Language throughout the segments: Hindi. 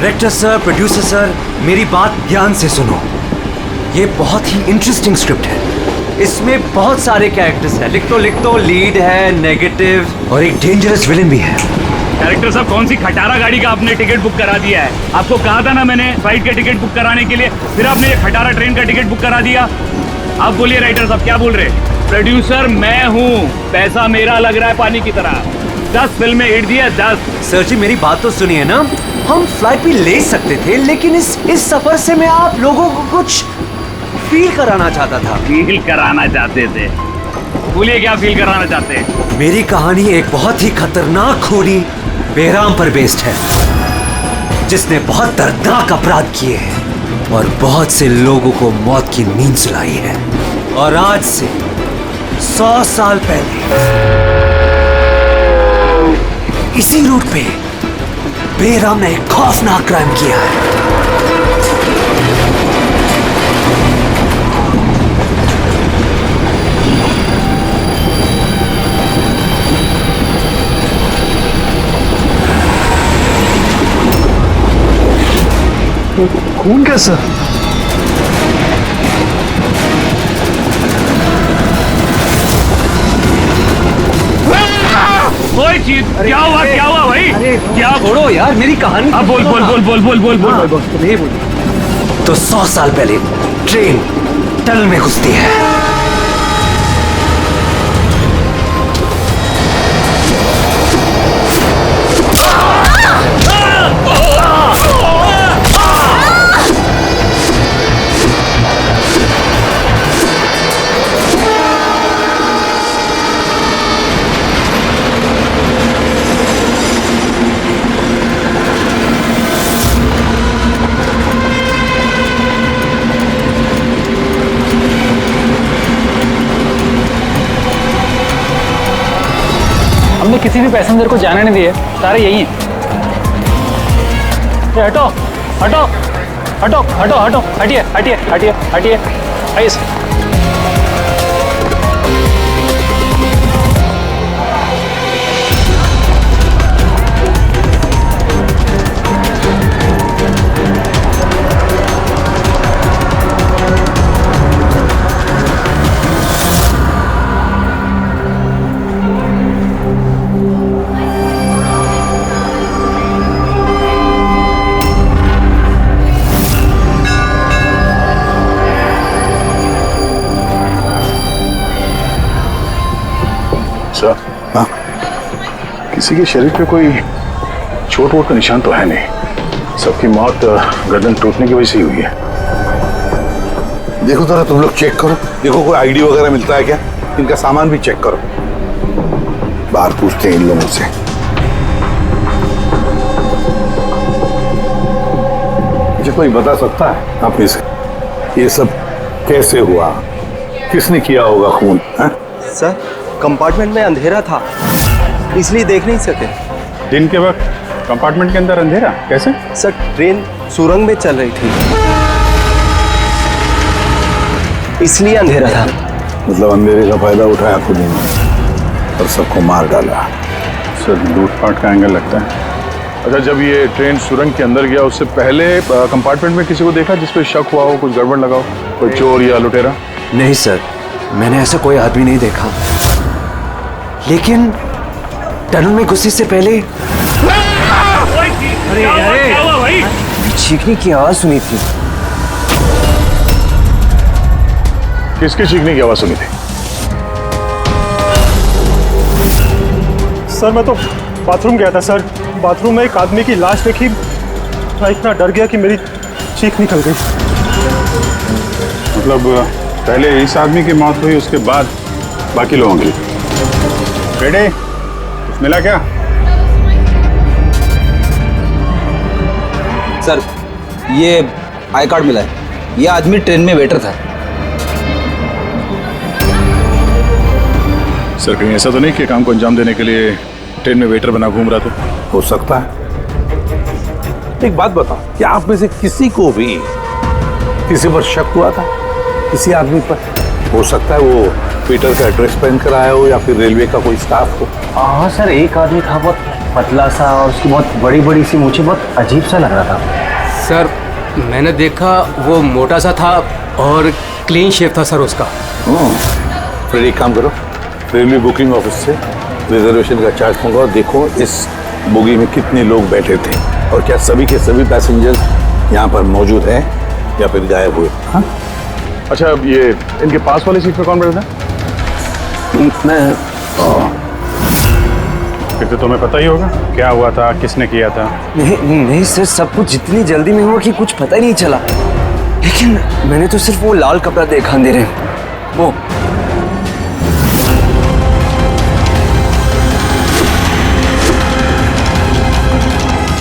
डायरेक्टर सर, प्रोड्यूसर सर, मेरी बात ध्यान से सुनो। ये बहुत ही इंटरेस्टिंग स्क्रिप्ट है। इसमें बहुत सारे कैरेक्टर्स हैं। लिख तो लीड है, नेगेटिव और एक डेंजरस विलेन भी है। डायरेक्टर साहब, कौन सी खटारा गाड़ी का आपने टिकट बुक करा दिया है? आपको कहा था ना मैंने फ्लाइट का टिकट बुक कराने के लिए, फिर आपने ये खटारा ट्रेन का टिकट बुक करा दिया। आप बोलिए राइटर साहब, क्या बोल रहे? प्रोड्यूसर मैं हूँ, पैसा मेरा लग रहा है पानी की तरह। 10 फिल्में हिट दी है, 10। सर जी मेरी बात तो सुनिए ना, हम फ्लाइट भी ले सकते थे, लेकिन इस सफर से मैं आप लोगों को कुछ फील कराना चाहता था। फील कराना चाहते थे? बोलिए क्या फील कराना चाहते हैं? मेरी कहानी एक बहुत ही खतरनाक खूनी बेराम पर बेस्ड है, जिसने बहुत दर्दनाक अपराध किए हैं और बहुत से लोगों को मौत की नींद सुलाई है। और आज से 100 साल पहले इसी रूट पे बेराम ने एक खौफनाक क्राइम किया है। खून कैसा? कोई चीज क्या हुआ भाई? क्या छोड़ो यार मेरी कहानी। अब बोल। नहीं बोल। तो 100 साल पहले ट्रेन टनल में घुसती है। हमने किसी भी पैसेंजर को जाने नहीं दिए, सारे यही हैं। हटो हटो हटो हटो हटो, हटिए हटिए हटिए हटिए, आइए। सर, हाँ, किसी के शरीर पे कोई चोट वोट का निशान तो है नहीं। सबकी मौत गर्दन टूटने की वजह से ही हुई है। देखो जरा तुम लोग चेक करो, देखो कोई आईडी वगैरह मिलता है क्या। इनका सामान भी चेक करो। बाहर पूछते हैं इन लोगों से। मुझे कोई बता सकता है आप में से ये सब कैसे हुआ, किसने किया होगा खून? सर, कंपार्टमेंट में अंधेरा था, इसलिए देख नहीं सके। दिन के वक्त कंपार्टमेंट के अंदर अंधेरा कैसे? सर, ट्रेन सुरंग में चल रही थी, इसलिए अंधेरा था। मतलब अंधेरे का फायदा उठाया खुद ने और सबको मार डाला। सर, लूटपाट का एंगल लगता है। अच्छा, जब ये ट्रेन सुरंग के अंदर गया उससे पहले कंपार्टमेंट में किसी को देखा जिसपे शक हुआ हो, कुछ गड़बड़ लगा हो, कोई चोर या लुटेरा? नहीं सर, मैंने ऐसा कोई आदमी नहीं देखा, लेकिन टनल में घुसने से पहले क्या हुआ भाई? चीखने की आवाज सुनी थी। किसके चीखने की आवाज सुनी थी? सर, मैं तो बाथरूम गया था सर। बाथरूम में एक आदमी की लाश देखी, मैं इतना डर गया कि मेरी चीख निकल गई। मतलब पहले इस आदमी की मौत हुई, उसके बाद बाकी लोगों की। बेटे, कुछ मिला क्या? सर, ये आई कार्ड मिला है। ये आदमी ट्रेन में वेटर था। सर, कहीं ऐसा तो नहीं कि काम को अंजाम देने के लिए ट्रेन में वेटर बना घूम रहा था? हो सकता है। एक बात बताओ, क्या आप में से किसी को भी किसी पर शक हुआ था, किसी आदमी पर? हो सकता है वो पीटर का एड्रेस पहन कर आया हो या फिर रेलवे का कोई स्टाफ हो। हाँ सर, एक आदमी था बहुत पतला सा और उसकी बहुत बड़ी बड़ी सी मूछें, बहुत अजीब सा लग रहा था। सर मैंने देखा वो मोटा सा था और क्लीन शेव था सर उसका। फिर एक काम करो, रेलवे बुकिंग ऑफिस से रिजर्वेशन का चार्ज मंगाओ, देखो इस बोगी में कितने लोग बैठे थे और क्या सभी के सभी पैसेंजर्स यहाँ पर मौजूद हैं या फिर गायब हुए। हाँ? अच्छा, ये इनके पास वाली सीट पे कौन बैठा था? मैं फिर तो तुम्हें पता ही होगा क्या हुआ था, किसने किया था। नहीं सर, सब कुछ जितनी जल्दी में हुआ कि कुछ पता ही नहीं चला। लेकिन मैंने तो सिर्फ वो लाल कपड़ा देखा अंधेरे में, वो।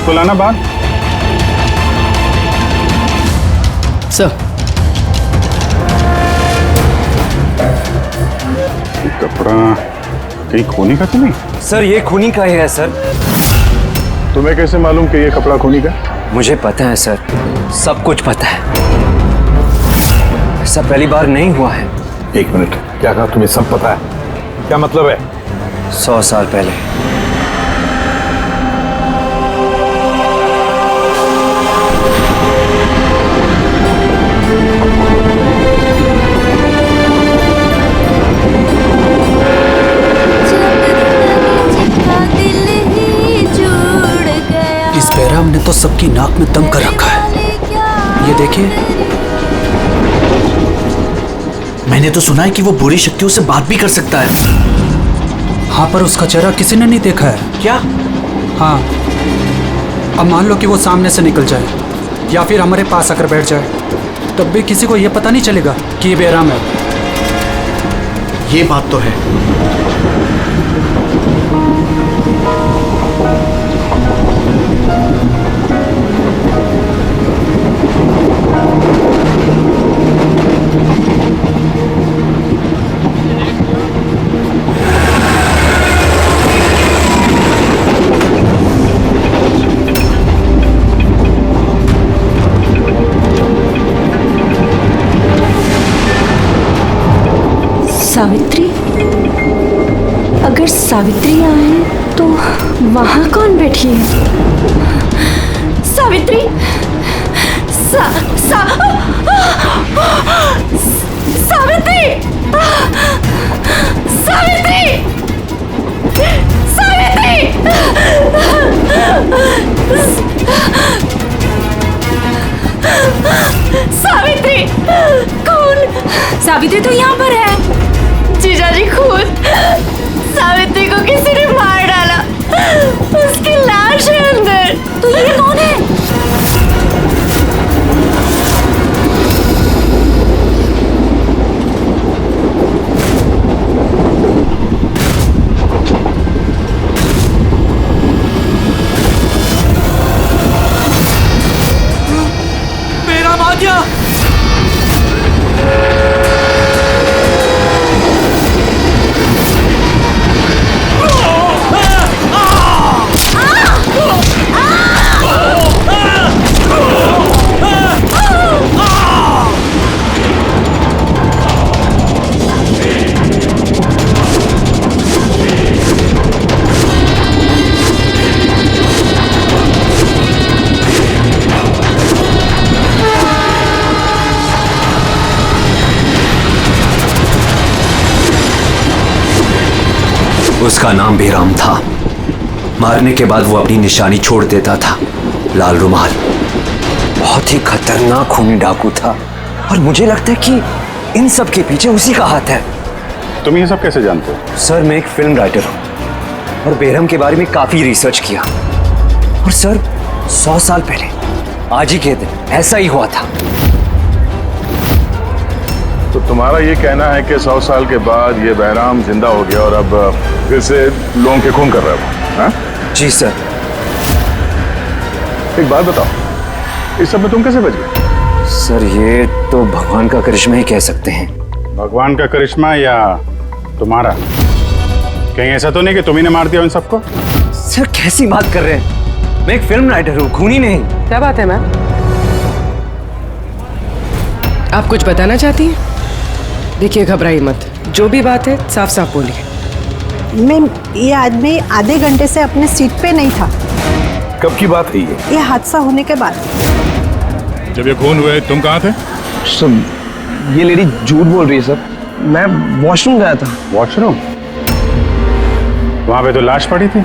तो लाना बात सर कपड़ा कहीं खूनी का तो नहीं? सर ये खूनी का ही है सर। तुम्हें कैसे मालूम कि ये कपड़ा खूनी का? मुझे पता है सर, सब कुछ पता है। ऐसा पहली बार नहीं हुआ है। एक मिनट, क्या कहा? तुम्हें सब पता है? क्या मतलब है? 100 साल पहले इस बैराम ने तो सबकी नाक में दम कर रखा है। ये देखिए, मैंने तो सुना है कि वो बुरी शक्तियों से बात भी कर सकता है। हाँ पर उसका चेहरा किसी ने नहीं देखा है। क्या? हाँ, अब मान लो कि वो सामने से निकल जाए या फिर हमारे पास आकर बैठ जाए, तब भी किसी को ये पता नहीं चलेगा कि ये बैराम है। ये बात तो है। सावित्री? अगर सावित्री आए तो वहाँ कौन बैठी है? सावित्री! सावित्री! सावित्री! सावित्री! सावित्री! कौन? सावित्री तो यहाँ पर है। जीजाजी खुद सावित्री को किसी ने मार डाला, उसकी लाश है अंदर। तो ये कौन है? मेरा माध्या! उसका नाम बेराम था। मारने के बाद वो अपनी निशानी छोड़ देता था, लाल रुमाल। बहुत ही खतरनाक खूनी डाकू था और मुझे लगता है कि इन सब के पीछे उसी का हाथ है। तुम ये सब कैसे जानते हो? सर मैं एक फिल्म राइटर हूँ और बेरहम के बारे में काफी रिसर्च किया। और सर 100 साल पहले आज ही के दिन ऐसा ही हुआ था। तो तुम्हारा ये कहना है कि 100 साल के बाद ये बहराम जिंदा हो गया और अब फिर से लोगों के खून कर रहा है? हाँ? जी सर। एक बात बताओ, इस सब में तुम कैसे बच गए? सर ये तो भगवान का करिश्मा ही कह सकते हैं। भगवान का करिश्मा या तुम्हारा? कहीं ऐसा तो नहीं कि तुम्ही ने मार दिया उन सबको? सर कैसी बात कर रहे हैं? मैं एक फिल्म राइटर हूँ, खूनी नहीं। क्या बात है मैम? आप कुछ बताना चाहती हैं? देखिए घबराइए मत, जो भी बात है साफ साफ बोलिए। मैम, ये आदमी आधे घंटे से अपने सीट पे नहीं था। कब की बात है ये? ये हादसा होने के बाद। जब ये खून हुए तुम कहाँ थे? सर ये लेडी झूठ बोल रही है सर। मैं वॉशरूम गया था। वॉशरूम? वहां पे तो लाश पड़ी थी,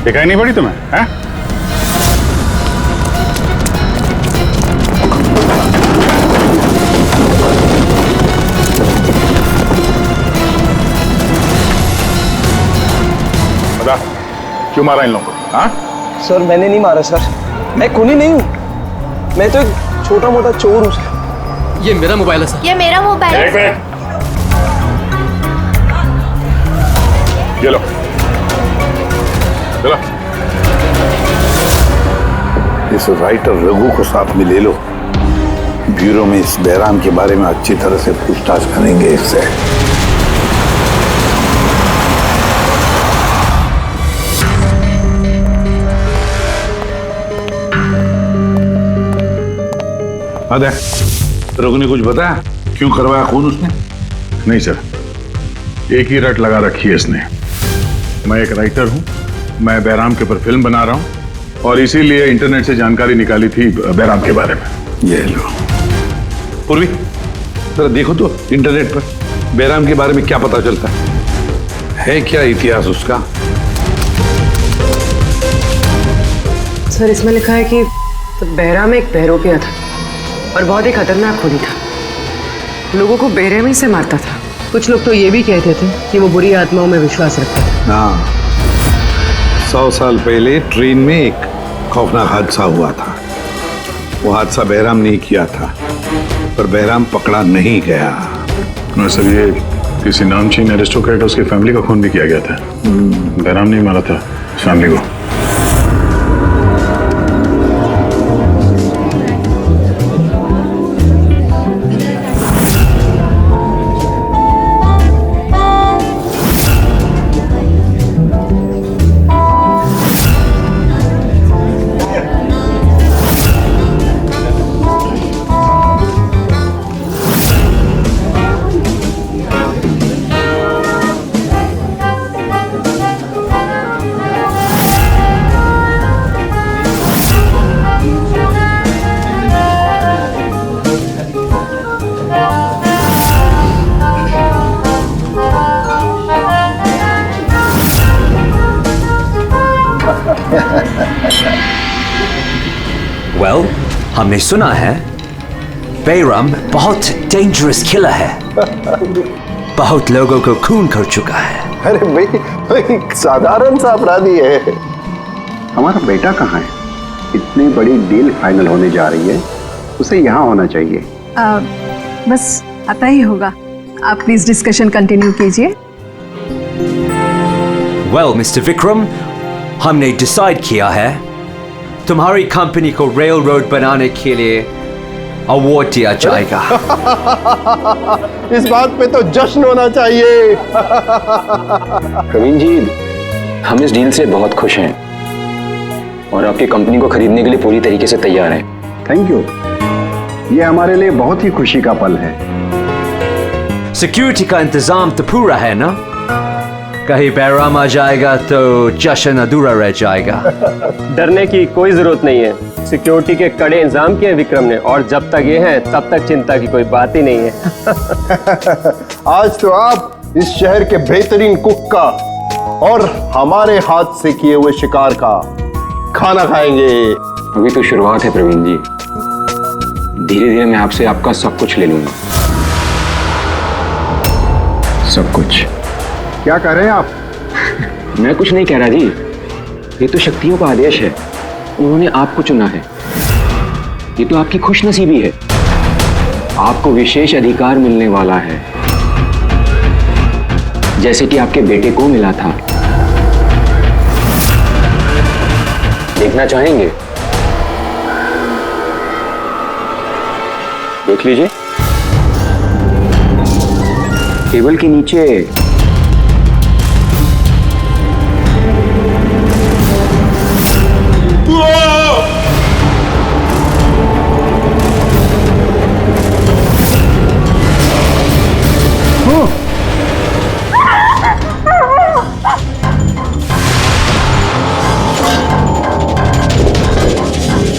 दिखाई नहीं पड़ी तुम्हें? हैं? बता, क्यों मारा इन लोगों को? हाँ? सर मैंने नहीं मारा सर, मैं खूनी नहीं हूँ, मैं तो एक छोटा मोटा चोर हूँ सर। ये मेरा मोबाइल है सर। ये मेरा मोबाइल है। एक मिनट, ये लो, चलो। इस राइटर रघु को साथ में ले लो, ब्यूरो में इस बहराम के बारे में अच्छी तरह से पूछताछ करेंगे इससे। अरे रघु ने कुछ बताया क्यों करवाया खून उसने? नहीं सर, एक ही रट लगा रखी है इसने। मैं एक राइटर हूं, मैं बहराम के ऊपर फिल्म बना रहा हूं और इसीलिए इंटरनेट से जानकारी निकाली थी बहराम के बारे में। ये लो पूर्वी, जरा देखो तो इंटरनेट पर बहराम के बारे में क्या पता चलता है क्या इतिहास उसका? सर इसमें लिखा है कि बहराम एक बहरूपिया था और बहुत ही खतरनाक खूनी था। लोगों को बेरहमी से मारता था। कुछ लोग तो ये भी कहते थे कि वो बुरी आत्माओं में विश्वास रखता था। हाँ, 100 साल पहले ट्रेन में एक खौफनाक हादसा हुआ था। वो हादसा बहराम ने किया था, पर बहराम पकड़ा नहीं गया। सर ये किसी नामचीन एरिस्टोक्रेट, उसकी फैमिली का खून भी किया गया था। बहराम नहीं मारा था फैमिली को। वेल, हमने सुना है बेरम बहुत डेंजरस किलर है। बहुत लोगों को खून कर चुका है। अरे भाई साधारण सा अपराधी है। हमारा बेटा कहाँ है? इतनी बड़ी डील फाइनल होने जा रही है, उसे यहाँ होना चाहिए। बस आता ही होगा। आप प्लीज डिस्कशन कंटिन्यू कीजिए। वेल मिस्टर विक्रम, हमने डिसाइड किया है तुम्हारी कंपनी को रेल रोड बनाने के लिए अवार्ड दिया जाएगा। इस बात पे तो जश्न होना चाहिए। प्रवीण जी, हम इस डील से बहुत खुश हैं और आपकी कंपनी को खरीदने के लिए पूरी तरीके से तैयार हैं। थैंक यू, ये हमारे लिए बहुत ही खुशी का पल है। सिक्योरिटी का इंतजाम तो पूरा है ना? कहीं बहराम आ जाएगा तो जश्न अधूरा रह जाएगा। डरने की कोई जरूरत नहीं है। सिक्योरिटी के कड़े इंतजाम किए विक्रम ने, और जब तक ये हैं तब तक चिंता की कोई बात ही नहीं है। आज तो आप इस शहर के बेहतरीन कुक का और हमारे हाथ से किए हुए शिकार का खाना खाएंगे। अभी तो शुरुआत है प्रवीण जी, धीरे धीरे मैं आपसे आपका सब कुछ ले लूंगा। सब कुछ। क्या कह रहे हैं आप? मैं कुछ नहीं कह रहा जी, ये तो शक्तियों का आदेश है। उन्होंने आपको चुना है। ये तो आपकी खुशनसीबी है। आपको विशेष अधिकार मिलने वाला है, जैसे कि आपके बेटे को मिला था। देखना चाहेंगे? देख लीजिए, टेबल के नीचे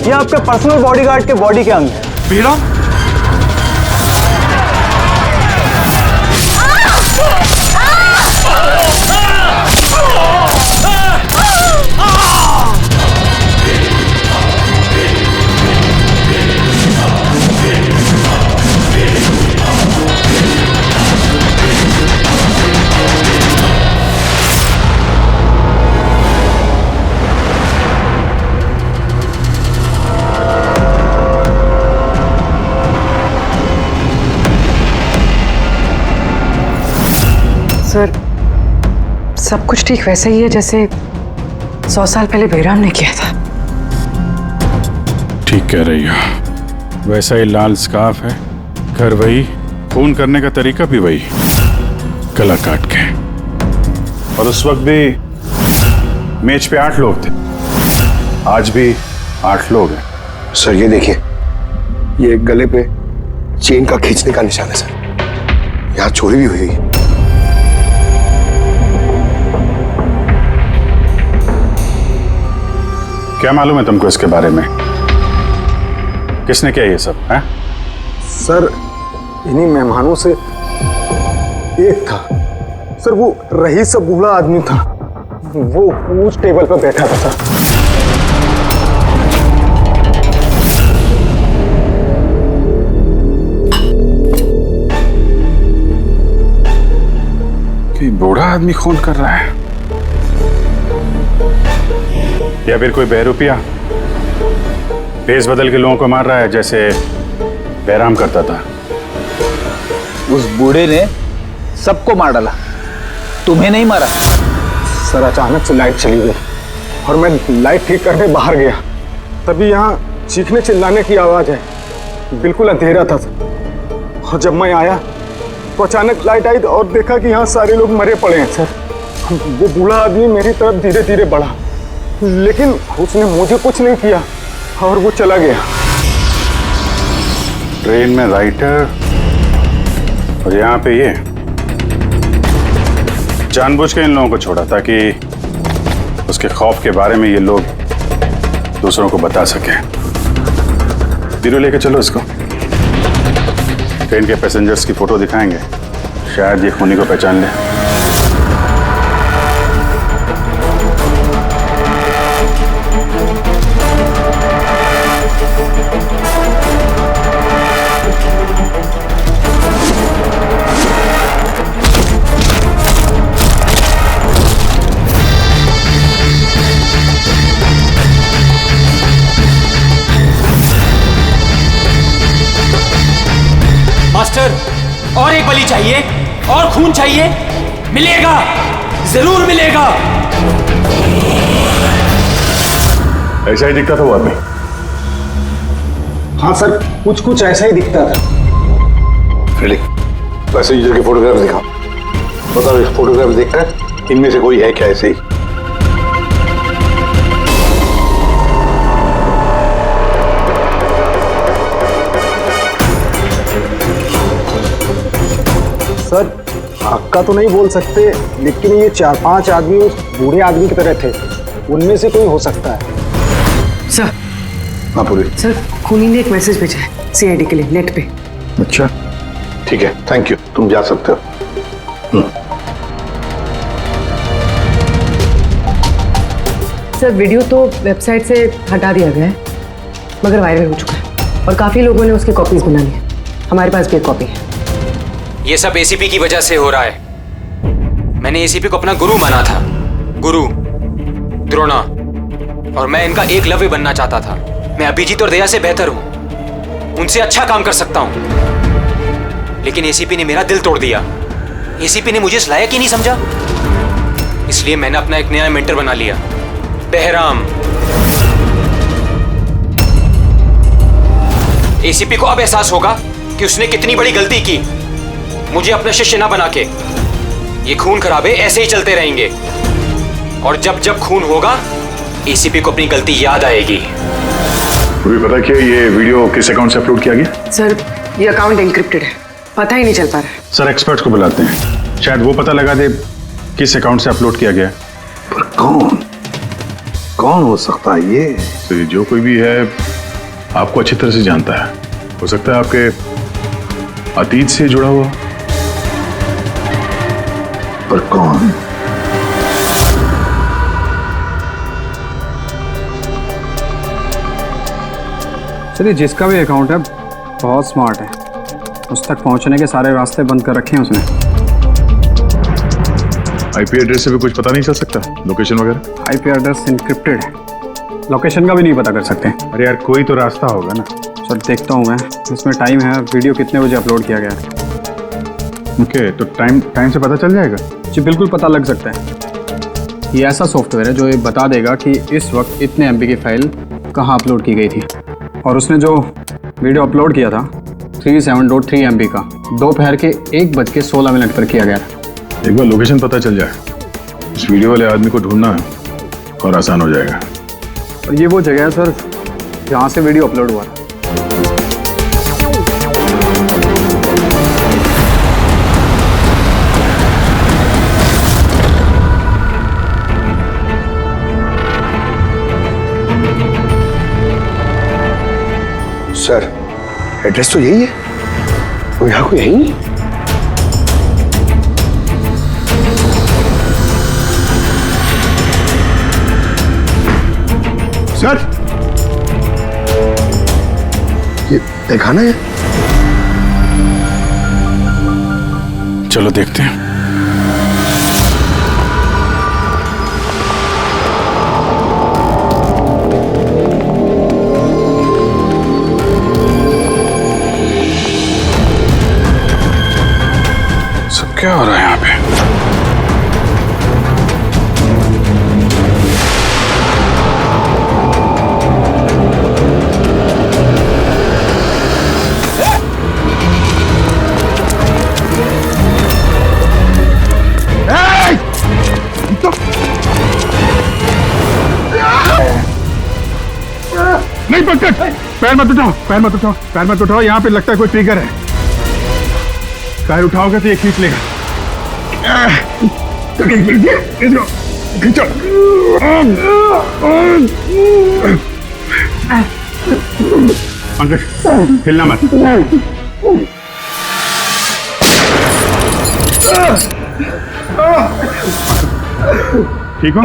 ये आपके पर्सनल बॉडीगार्ड के बॉडी के अंग है। बेराम? सर, सब कुछ ठीक वैसे ही है जैसे 100 साल पहले बेराम ने किया था। ठीक कह रही हो। वैसा ही लाल स्कार्फ है, घर वही, खून करने का तरीका भी वही, गला काट के। और उस वक्त भी मेज पे 8 लोग थे, आज भी 8 लोग हैं। सर ये देखिए, ये गले पे चेन का खींचने का निशान है सर। यहाँ चोरी भी हुई है। क्या मालूम है तुमको इसके बारे में? किसने किया ये सब है? सर इन्हीं मेहमानों से एक था सर, वो रईस सा बूढ़ा आदमी था, वो उस टेबल पर बैठा था सर। कि बूढ़ा आदमी खून कर रहा है या फिर कोई बहरूपिया भेस बदल के लोगों को मार रहा है जैसे बैराम करता था? उस बूढ़े ने सबको मार डाला, तुम्हें नहीं मारा। सर अचानक से लाइट चली गई और मैं लाइट ठीक करने बाहर गया, तभी यहाँ चीखने चिल्लाने की आवाज है। बिल्कुल अंधेरा था सर, और जब मैं आया तो अचानक लाइट आई और देखा कि यहाँ सारे लोग मरे पड़े हैं सर। वो बूढ़ा आदमी मेरी तरफ धीरे धीरे बढ़ा, लेकिन उसने मुझे कुछ नहीं किया और वो चला गया। ट्रेन में राइटर और यहाँ पे ये जानबूझ के इन लोगों को छोड़ा ताकि उसके खौफ के बारे में ये लोग दूसरों को बता सके। बीरू लेके चलो इसको, ट्रेन के पैसेंजर्स की फोटो दिखाएंगे, शायद ये खूनी को पहचान ले। मास्टर, और एक बलि चाहिए, और खून चाहिए। मिलेगा, जरूर मिलेगा। ऐसा ही दिखता था वो आदमी? हाँ सर, कुछ कुछ ऐसा ही दिखता था। फिलिप, पैसेंजर के फोटोग्राफ दिखाओ। बताओ, इस फोटोग्राफ देखकर इनमें से कोई है क्या ऐसे ही? सर पक्का तो नहीं बोल सकते, लेकिन ये 4-5 आदमी उस बूढ़े आदमी की तरह थे, उनमें से कोई हो सकता है। सर, हाँ पूरी। सर खूनी ने एक मैसेज भेजा है सीआईडी के लिए नेट पे। अच्छा ठीक है, थैंक यू, तुम जा सकते हो। सर वीडियो तो वेबसाइट से हटा दिया गया है, मगर वायरल हो चुका है और काफी लोगों ने उसकी कॉपीज बना ली है। हमारे पास भी एक कॉपी है। ये सब एसीपी की वजह से हो रहा है। मैंने एसीपी को अपना गुरु माना था, गुरु द्रोणा, और मैं इनका एकलव्य बनना चाहता था। मैं अभिजीत और दया से बेहतर हूं, उनसे अच्छा काम कर सकता हूं, लेकिन एसीपी ने मेरा दिल तोड़ दिया। एसीपी ने मुझे इस लायक ही नहीं समझा, इसलिए मैंने अपना एक नया मेंटर बना लिया, बहराम। एसीपी को अब एहसास होगा कि उसने कितनी बड़ी गलती की, मुझे अपना शिष्य ना बना के। ये खून खराबे ऐसे ही चलते रहेंगे, और जब जब खून होगा एसीपी को अपनी गलती याद आएगी। तुम्हें पता क्या ये वीडियो किस अकाउंट से अपलोड किया गया? सर ये अकाउंट एन्क्रिप्टेड है, पता ही नहीं चल पा रहा है। सर एक्सपर्ट्स को बुलाते हैं, शायद वो पता लगा दे किस अकाउंट से अपलोड किया गया। पर कौन हो सकता है ये? तो जो कोई भी है आपको अच्छी तरह से जानता है। हो सकता है आपके अतीत से जुड़ा हुआ। पर कौन? चलिए, जिसका भी अकाउंट है बहुत स्मार्ट है, उस तक पहुंचने के सारे रास्ते बंद कर रखे हैं उसने। आईपी एड्रेस से भी कुछ पता नहीं चल सकता, लोकेशन वगैरह? आईपी एड्रेस इनक्रिप्टेड है, लोकेशन का भी नहीं पता कर सकते। अरे यार कोई तो रास्ता होगा ना। सर देखता हूँ मैं, इसमें टाइम है, वीडियो कितने बजे अपलोड किया गया है। ओके, तो टाइम से पता चल जाएगा? जी बिल्कुल पता लग सकता है। ये ऐसा सॉफ्टवेयर है जो ये बता देगा कि इस वक्त इतने एमबी की फाइल कहाँ अपलोड की गई थी। और उसने जो वीडियो अपलोड किया था 37.3 MB का, दोपहर के 1:16 पर किया गया था। एक बार लोकेशन पता चल जाए, इस वीडियो वाले आदमी को ढूंढना और आसान हो जाएगा। और ये वो जगह है सर जहाँ से वीडियो अपलोड हुआ था। सर एड्रेस तो यही है, वो यहाँ को यही नहीं। सर ये दिखाना है। चलो देखते हैं। क्या हो रहा है यहाँ पे? नहीं पकड़, पैर मत उठाओ, पैर मत उठाओ, पैर मत उठाओ। यहाँ पे लगता है कोई ट्रिगर है। पैर उठाओगे तो ये खींच लेगा। खींचो। पंकज हिलना मत। ठीक हो?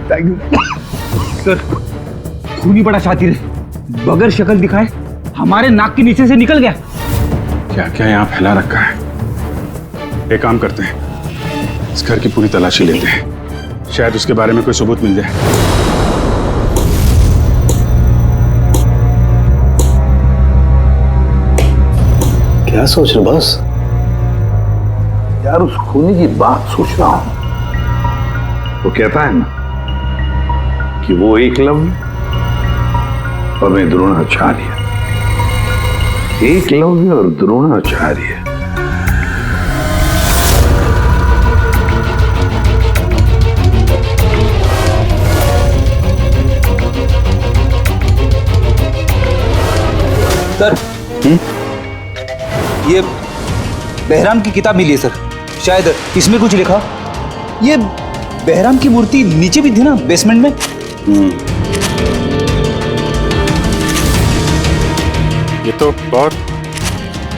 Thank you sir. खूनी बड़ा शातिर है, बगैर शक्ल दिखाए हमारे नाक के नीचे से निकल गया। क्या क्या यहाँ फैला रखा है। एक काम करते हैं, इस घर की पूरी तलाशी लेते हैं, शायद उसके बारे में कोई सबूत मिल जाए। क्या सोच रहे बस? यार उस खूनी की बात सोच रहा हूं। वो कहता है ना कि वो एकलव्य और मैं द्रोणाचार्य। एकलव्य और द्रोणाचार्य। सर ये बहराम की किताब मिली है सर, शायद इसमें कुछ लिखा। ये बहराम की मूर्ति नीचे भी थी ना बेसमेंट में। ये तो बहुत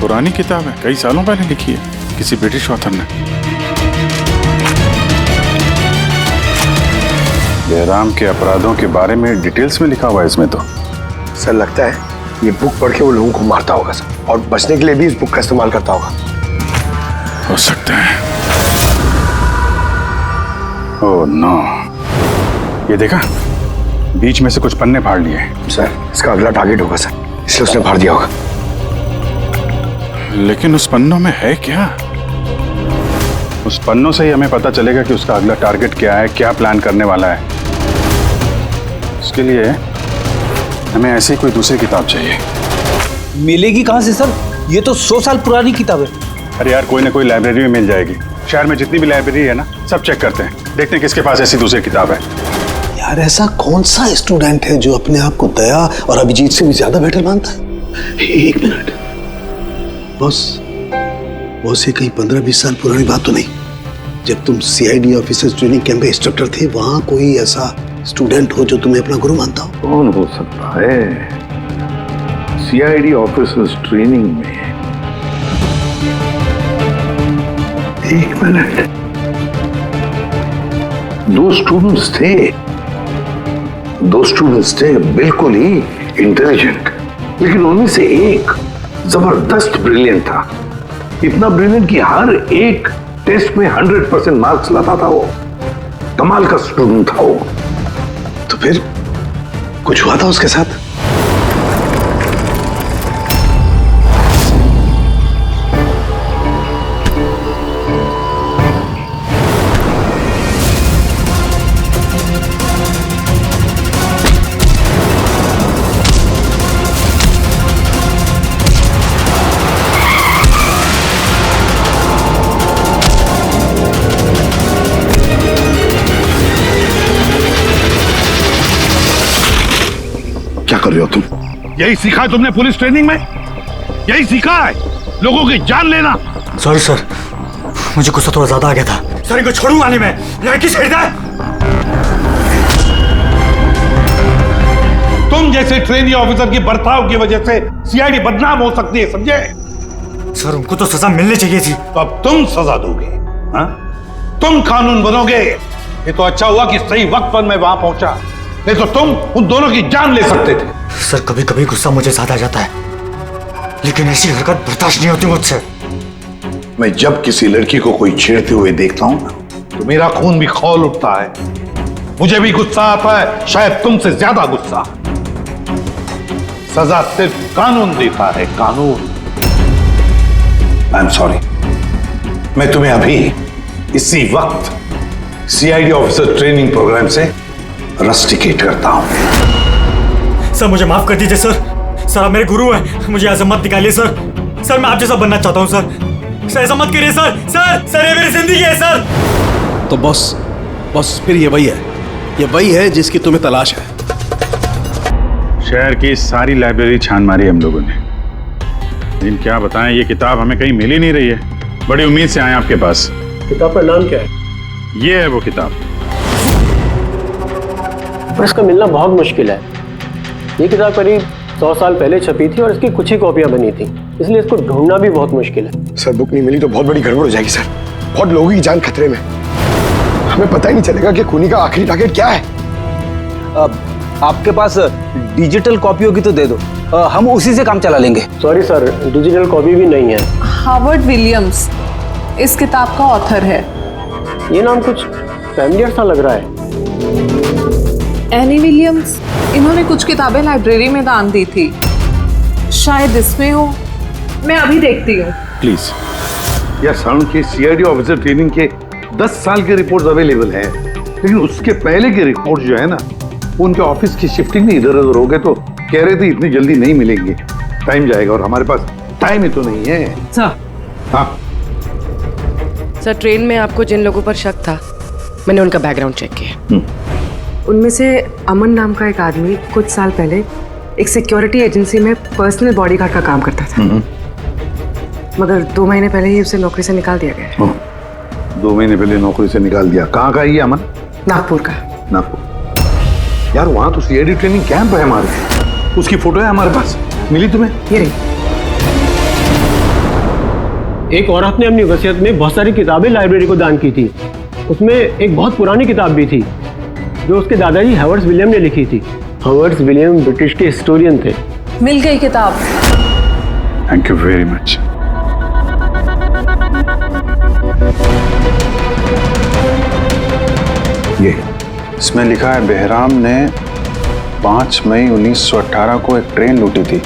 पुरानी किताब है, कई सालों पहले लिखी है किसी ब्रिटिश ऑथर ने। बहराम के अपराधों के बारे में डिटेल्स में लिखा हुआ है इसमें तो। सर लगता है ये बुक पढ़ के वो लोगों को मारता होगा सर, और बचने के लिए भी इस बुक का इस्तेमाल करता होगा। हो सकता है। ओह नो, ये देखा बीच में से कुछ पन्ने फाड़ लिए। सर इसका अगला टारगेट होगा सर, इसलिए उसने फाड़ दिया होगा। लेकिन उस पन्नों में है क्या? उस पन्नों से ही हमें पता चलेगा कि उसका अगला टारगेट क्या है, क्या प्लान करने वाला है। उसके लिए हमें ऐसी कोई दूसरी किताब चाहिए। मिलेगी कहां से सर? ये तो 100 साल पुरानी किताब है। अरे यार कोई ना कोई लाइब्रेरी में मिल जाएगी। शहर में जितनी भी लाइब्रेरी है ना, सब चेक करते हैं, देखते हैं किसके पास ऐसी दूसरी किताब है। यार ऐसा कौन सा स्टूडेंट है जो अपने आप को दया और अभिजीत से भी ज्यादा बेटर मानता है? एक मिनट बॉस, ये कहीं 15-20 साल पुरानी बात तो नहीं? जब तुम CID ऑफिसर्स ट्रेनिंग कैंप में इंस्ट्रक्टर थे, वहां कोई ऐसा स्टूडेंट हो जो तुम्हें अपना गुरु मानता हो? कौन हो सकता है? सीआईडी ऑफिसर्स ट्रेनिंग में। एक मिनट, 2 स्टूडेंट्स थे बिल्कुल ही इंटेलिजेंट, लेकिन उनमें से एक जबरदस्त ब्रिलियंट था। इतना ब्रिलियंट कि हर एक टेस्ट में 100% मार्क्स लाता था। वो कमाल का स्टूडेंट था वो। तो फिर कुछ हुआ था उसके साथ? क्या कर रहे हो तुम? यही सीखा है तुमने पुलिस ट्रेनिंग में? यही सीखा है लोगों की जान लेना? सॉरी सर, मुझे गुस्सा थोड़ा ज्यादा आ गया था। सर इनको छोड़ूंगा नहीं मैं, लड़की छेड़ दे। तुम जैसे ट्रेनी ऑफिसर की बर्ताव की वजह से सीआईडी बदनाम हो सकती है, समझे? सर उनको तो सजा मिलनी चाहिए थी। तो अब तुम सजा दोगे? हाँ? तुम कानून बनोगे? ये तो अच्छा हुआ कि सही वक्त पर मैं वहां पहुंचा, नहीं तो तुम उन दोनों की जान ले सकते थे। सर कभी कभी गुस्सा मुझे ज्यादा आ जाता है, लेकिन ऐसी हरकत बर्दाश्त नहीं होती मुझसे। मैं जब किसी लड़की को कोई छेड़ते हुए देखता हूं तो मेरा खून भी खौल उठता है। मुझे भी गुस्सा आता है, शायद तुमसे ज्यादा गुस्सा। सजा सिर्फ कानून देता है, कानून। आई एम सॉरी, मैं तुम्हें अभी इसी वक्त सीआईडी ऑफिसर ट्रेनिंग प्रोग्राम से रस्टिकेट करता हूं। सर मुझे माफ कर दीजिए सर। सर आप मेरे गुरु हैं, मुझे ऐसा मत निकालिए सर। सर मैं आप जैसा बनना चाहता हूं सर। सर ऐसा मत करिए सर। सर ये मेरी जिंदगी है सर। तो बॉस फिर ये वही है जिसकी तुम्हें तलाश है। शहर की सारी लाइब्रेरी छान मारी हम लोगों ने, लेकिन क्या बताएं, ये किताब हमें कहीं मिल ही नहीं रही है। बड़ी उम्मीद से आए आपके पास। किताब का नाम क्या है? ये है वो किताब। पर इसका मिलना बहुत मुश्किल है। ये किताब करीब 100 साल पहले छपी थी और इसकी कुछ ही कॉपियां बनी थी, इसलिए इसको ढूंढना भी बहुत मुश्किल है। सर बुक नहीं मिली तो बहुत बड़ी गड़बड़ हो जाएगी सर। बहुत लोगों की जान खतरे में, हमें पता ही नहीं चलेगा कि खूनी का आखिरी टारगेट क्या है। आपके पास डिजिटल कॉपी होगी तो दे दो, हम उसी से काम चला लेंगे। सॉरी सर, डिजिटल कॉपी भी नहीं है। हार्वर्ड विलियम्स इस किताब का ऑथर है। ये नाम कुछ फैमिलियर सा लग रहा है। एनी विलियम्स, इन्होंने कुछ किताबें लाइब्रेरी में दान दी थी, शायद इसमें हो। मैं अभी देखती हूँ। प्लीज। यार साउंड के सीआईडी ऑफिसर ट्रेनिंग के 10 साल के रिपोर्ट्स अवेलेबल हैं, लेकिन उसके पहले के रिपोर्ट जो है ना, उनके ऑफिस की शिफ्टिंग में इधर उधर हो गए, तो कह रहे थे इतनी जल्दी नहीं मिलेंगे, टाइम जाएगा, और हमारे पास टाइम ही तो नहीं है। सर। हाँ सर, ट्रेन में आपको जिन लोगों पर शक था, मैंने उनका बैकग्राउंड चेक किया। उनमें से अमन नाम का एक आदमी कुछ साल पहले एक सिक्योरिटी एजेंसी में पर्सनल बॉडीगार्ड का काम करता था, मगर 2 महीने पहले ही उसे नौकरी से निकाल दिया गया। 2 महीने पहले नौकरी से निकाल दिया? कहाँ का ये अमन? नागपुर का। नागपुर? यार वहां तो सीआईडी ट्रेनिंग कैंप है हमारे, उसकी फोटो है हमारे पास, मिली तुम्हें? ये रही। एक औरत ने अपनी वसीयत में बहुत सारी किताबें लाइब्रेरी को दान की थी। उसमें एक बहुत पुरानी किताब भी थी जो उसके दादाजी हावर्ड विलियम ने लिखी थी। हावर्ड विलियम ब्रिटिश के हिस्टोरियन थे। मिल गई किताब। Thank you very much. ये इसमें लिखा है, बेहराम ने 5 मई 1918 को एक ट्रेन लूटी थी,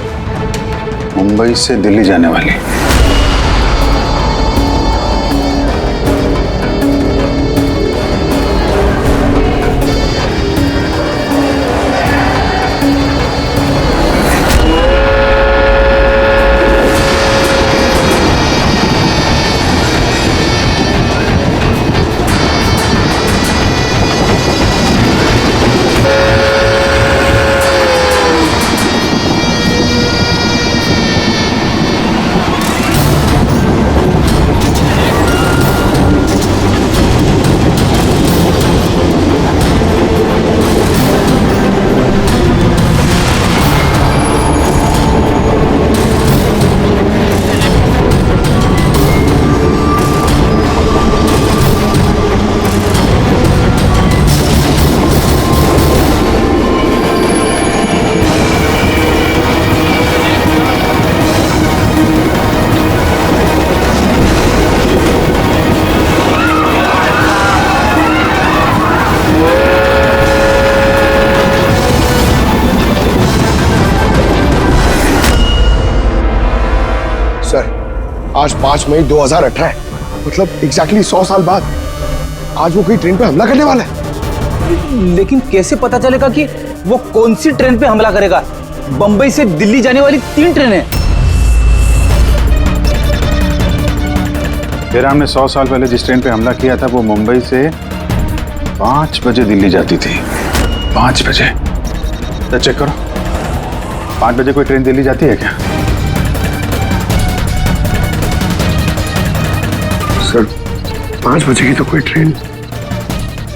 मुंबई से दिल्ली जाने वाली। आज 5 मई 2018 है, मतलब एग्जैक्टली 100 साल बाद आज वो कोई ट्रेन पे हमला करने वाला है। लेकिन कैसे पता चलेगा कि वो कौन सी ट्रेन पे हमला करेगा? बंबई से दिल्ली जाने वाली 3 ट्रेनें। बेराम ने 100 साल पहले जिस ट्रेन पे हमला किया था वो मुंबई से 5 बजे दिल्ली जाती थी। 5 बजे। तो चेक करो, 5 बजे कोई ट्रेन दिल्ली जाती है क्या? सर 5 बजे की तो कोई ट्रेन,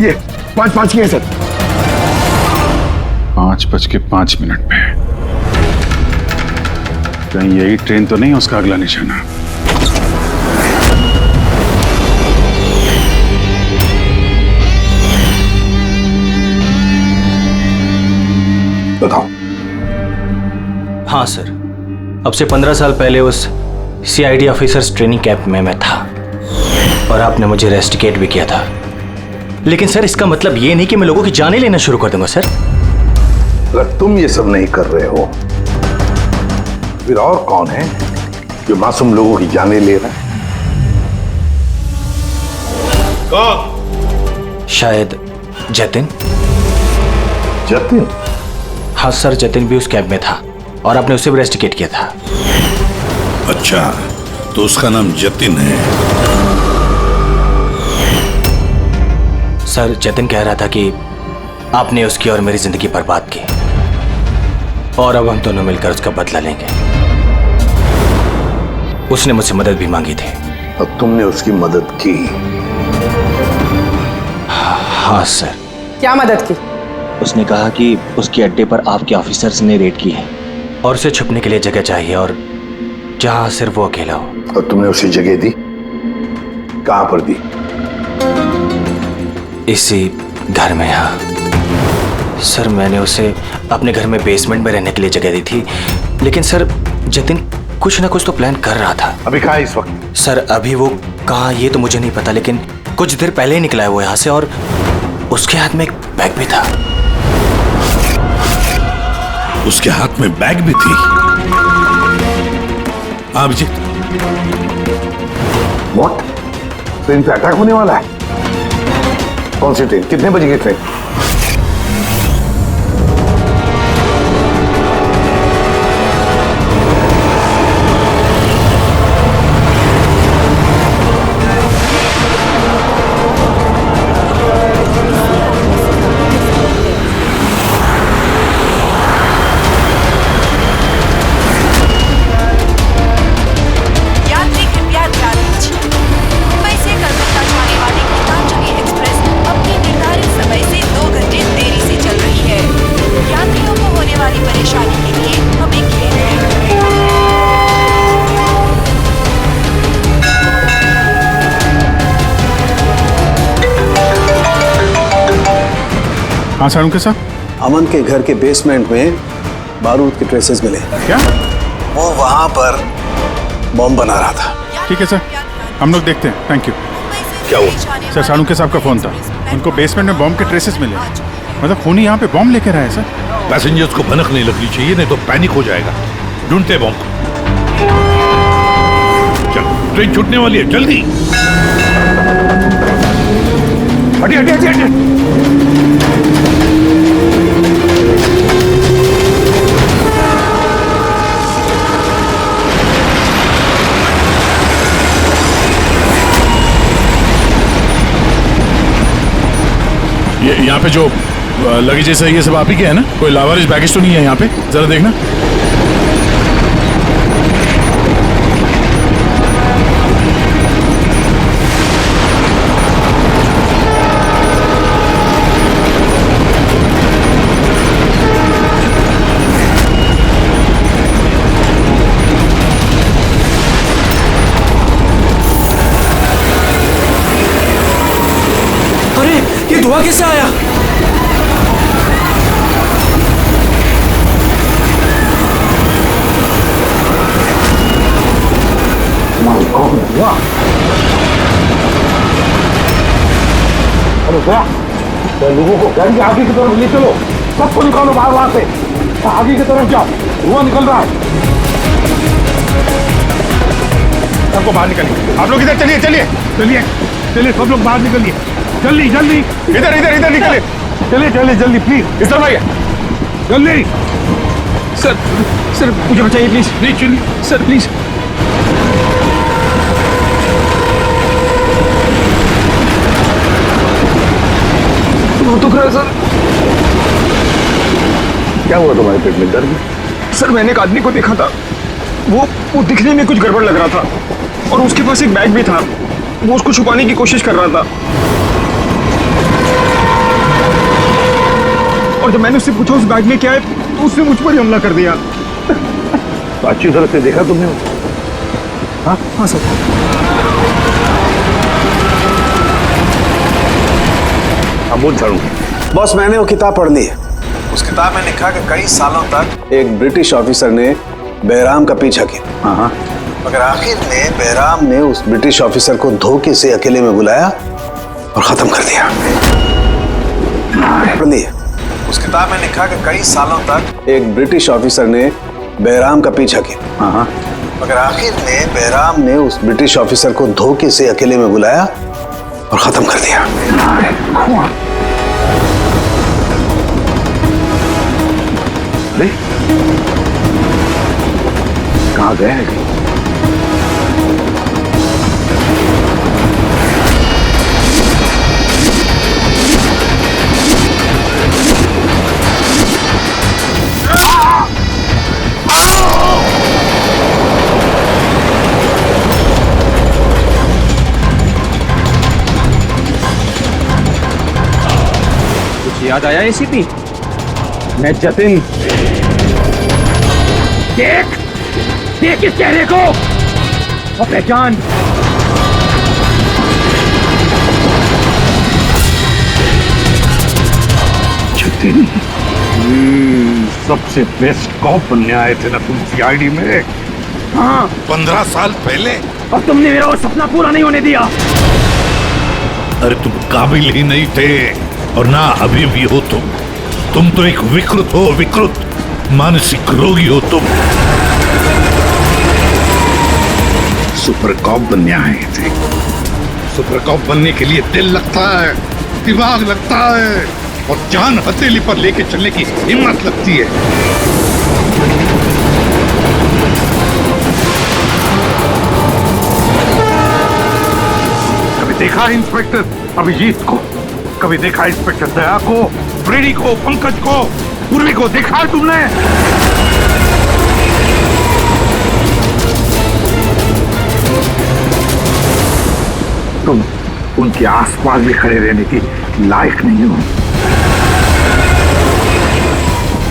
ये 5:05 की है सर। 5:05 पे। कहीं यही ट्रेन तो नहीं उसका अगला निशाना? बताओ। हाँ सर, अब से 15 साल पहले उस CID ऑफिसर्स ट्रेनिंग कैंप में मैं था और आपने मुझे रेस्टिकेट भी किया था। लेकिन सर इसका मतलब ये नहीं कि मैं लोगों की जानें लेना शुरू कर दूंगा सर। अगर तुम ये सब नहीं कर रहे हो फिर और कौन है जो मासूम लोगों की जानें ले रहा है? शायद जतिन। जतिन? हाँ सर, जतिन भी उस कैब में था और आपने उसे भी रेस्टिकेट किया था। अच्छा, तो उसका नाम जतिन है। सर जतिन कह रहा था कि आपने उसकी और मेरी जिंदगी बर्बाद की और अब हम दोनों मिलकर उसका बदला लेंगे। उसने मुझसे मदद भी मांगी थी। अब तुमने उसकी मदद की? हाँ सर। क्या मदद की? उसने कहा कि उसके अड्डे पर आपके ऑफिसर्स ने रेड की है और उसे छुपने के लिए जगह चाहिए और जहां सिर्फ वो अकेला हो। और तुमने उसे जगह दी? कहां पर दी? इसी घर में। हाँ सर, मैंने उसे अपने घर में बेसमेंट में रहने के लिए जगह दी थी। लेकिन सर जतिन कुछ ना कुछ तो प्लान कर रहा था। अभी कहाँ है इस वक्त? सर अभी वो कहाँ ये तो मुझे नहीं पता, लेकिन कुछ देर पहले ही निकला है वो यहाँ से और उसके हाथ में एक बैग भी था। उसके हाथ में बैग भी थी? अभिजीत, व्हाट? ट्रेन पे अटैक होने वाला है? कौन सी ट्रेन? कितने बजे की ट्रेन? हाँ सारुण के साथ अमन के घर के बेसमेंट में बारूद के ट्रेसेस मिले। क्या? वो वहां पर बॉम्ब बना रहा था। ठीक है सर, हम लोग देखते हैं। Thank you. क्या हुआ? सर सारुण के साहब का फोन था, उनको बेसमेंट में बॉम्ब के ट्रेसेस मिले। मतलब खूनी यहाँ पे बॉम्ब लेकर आया सर। पैसेंजर्स को भनक नहीं लगनी चाहिए, नहीं तो पैनिक हो जाएगा। ढूंढते बॉम्ब। चल, ट्रेन छूटने वाली है, जल्दी। हटिए हटिए हटिए हटिए। यहाँ पे जो लगेज है ये सब आप ही के है ना? कोई लावारिस बैगेज तो नहीं है यहाँ पे? जरा देखना। अरे ये धुआं कैसे आया? अरे लोगों को गाड़ी आगे की तरफ ले चलो, सबको निकालो बाहर वहां से। आगे की तरफ जाओ, धुआं निकल रहा है। सबको बाहर निकलिए। आप लोग इधर चलिए चलिए चलिए चलिए, सब लोग बाहर निकलिए, जल्दी जल्दी, इधर इधर इधर निकलिए, चलिए चलिए जल्दी प्लीज। इस तरफ आइए जल्दी। सर सर मुझे बचाइए प्लीज। नहीं चलिए सर प्लीज। बहुत दुख रहा है सर। क्या हुआ तुम्हारे पेट में? दर्द? सर मैंने एक आदमी को देखा था, वो दिखने में कुछ गड़बड़ लग रहा था और उसके पास एक बैग भी था, वो उसको छुपाने की कोशिश कर रहा था। और जब मैंने उससे पूछा उस बैग में क्या है, तो उसने मुझ पर ही हमला कर दिया। तो अच्छी तरह से देखा तुमने? हाँ सर। अमूल झाड़ू। बॉस मैंने वो किताब पढ़ ली है। उस किताब में लिखा कि कई सालों तक एक ब्रिटिश ऑफिसर ने बहराम का पीछा किया। हाँ। मगर आखिर में बहराम ने उस ब्रिटिश ऑफिसर को धोखे से अकेले में बुलाया और खत्म कर दिया। पढ़ ली है। उस किताब में लिखा कि कई सालों तक एक ब्रिटिश ऑफिसर ने बहराम का पीछा किया। हाँ। मगर आखिर में बहराम ने उस ब्रिटिश ऑफिसर को धोखे से अकेले में बुलाया और खत्म कर दिया। कहाँ गए हैं? कुछ याद आया एसीपी? मैं जतिन। देख देख इस चेहरे को और पहचान। जतिन, सबसे बेस्ट कॉप बनने आए थे ना तुम सीआईडी में? हाँ 15 साल पहले। और तुमने मेरा वो सपना पूरा नहीं होने दिया। अरे तुम काबिल ही नहीं थे और ना अभी भी हो तुम तो एक विकृत हो, विकृत मानसिक रोगी हो तुम। सुपर कॉप बनने आए थे। सुपर कॉप बनने के लिए दिल लगता है, दिमाग लगता है और जान हथेली पर लेके चलने की हिम्मत लगती है। कभी देखा इंस्पेक्टर अभिजीत को? कभी देखा इंस्पेक्टर दया को, फ्रेडी को, पंकज को, पूर्वी को देखा है तुमने? तुम उनके आसपास भी खड़े रहने की लायक नहीं हो।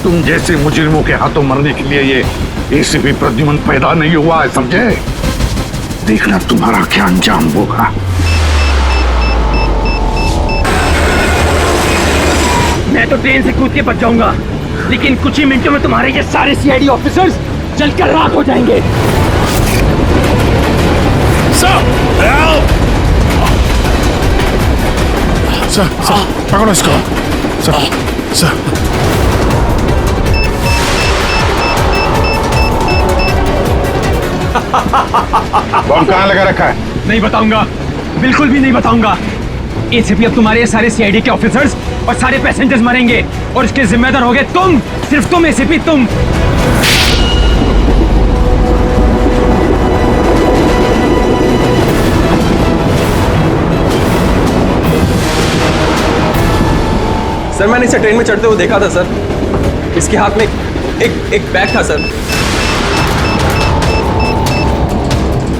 तुम जैसे मुजरिमों के हाथों मरने के लिए ये एसीपी प्रद्युमन पैदा नहीं हुआ है, समझे? देखना तुम्हारा क्या अंजाम होगा। मैं तो ट्रेन से कूद के बच जाऊंगा, लेकिन कुछ ही मिनटों में तुम्हारे ये सारे सीआईडी ऑफिसर्स जलकर राख हो जाएंगे। सर पकड़ो इसको। सर बम कहाँ लगा रखा है? नहीं बताऊंगा, बिल्कुल भी नहीं बताऊंगा। एसीपी अब तुम्हारे सारे सीआईडी के ऑफिसर्स और सारे पैसेंजर्स मरेंगे और इसके जिम्मेदार होगे तुम, सिर्फ तुम एसीपी, तुम। सर मैंने इसे ट्रेन में चढ़ते हुए देखा था सर। इसके हाथ में एक बैग था सर।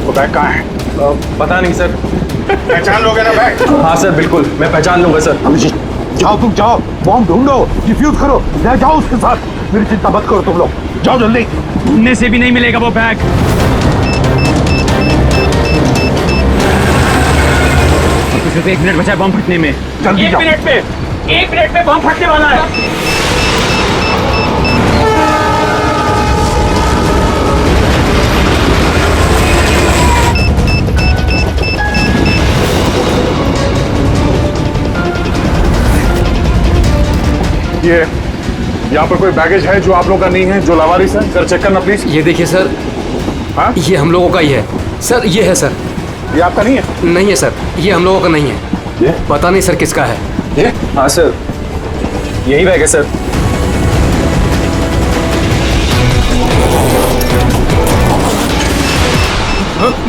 वो बैग कहाँ है? पता नहीं सर। पहचान लोगे ना बैग? हाँ सर बिल्कुल, मैं पहचान लूंगा सर। अभिजीत जाओ, तुम जाओ, बॉम्ब ढूंढो, डिफ्यूज करो, ले जाओ उसके साथ। मेरी चिंता मत करो तुम लोग, जाओ जल्दी। ढूंढने से भी नहीं मिलेगा वो बैग। सिर्फ 1 मिनट बचा है बम फटने में। जल्दी जाओ। 1 मिनट में बम फटने वाला है। ये यहाँ पर कोई बैगेज है जो आप लोग का नहीं है, जो लावारिस है? सर चेक करना प्लीज। ये देखिए सर, हाँ? ये हम लोगों का ही है सर। ये है सर। ये आपका नहीं है? नहीं है सर, ये हम लोगों का नहीं है। ये पता नहीं सर किसका है। ये? हाँ सर, यही बैग है sir.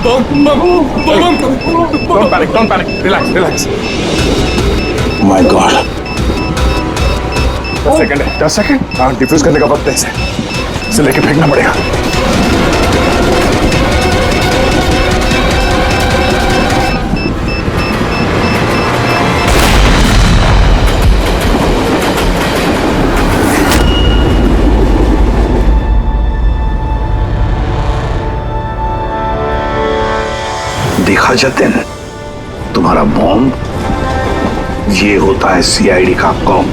Don't panic. Relax. My God. 10 second है। 10 सेकंड? हाँ, डिफ्यूज करने का वक्त है इसे लेके फेंकना पड़ेगा। देखा जतिन, तुम्हारा बॉम्ब ये होता है सीआईडी का कॉप।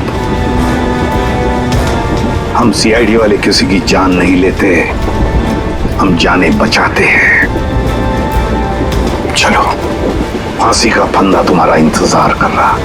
हम सीआईडी वाले किसी की जान नहीं लेते, हम जाने बचाते हैं। चलो, फांसी का फंदा तुम्हारा इंतजार कर रहा।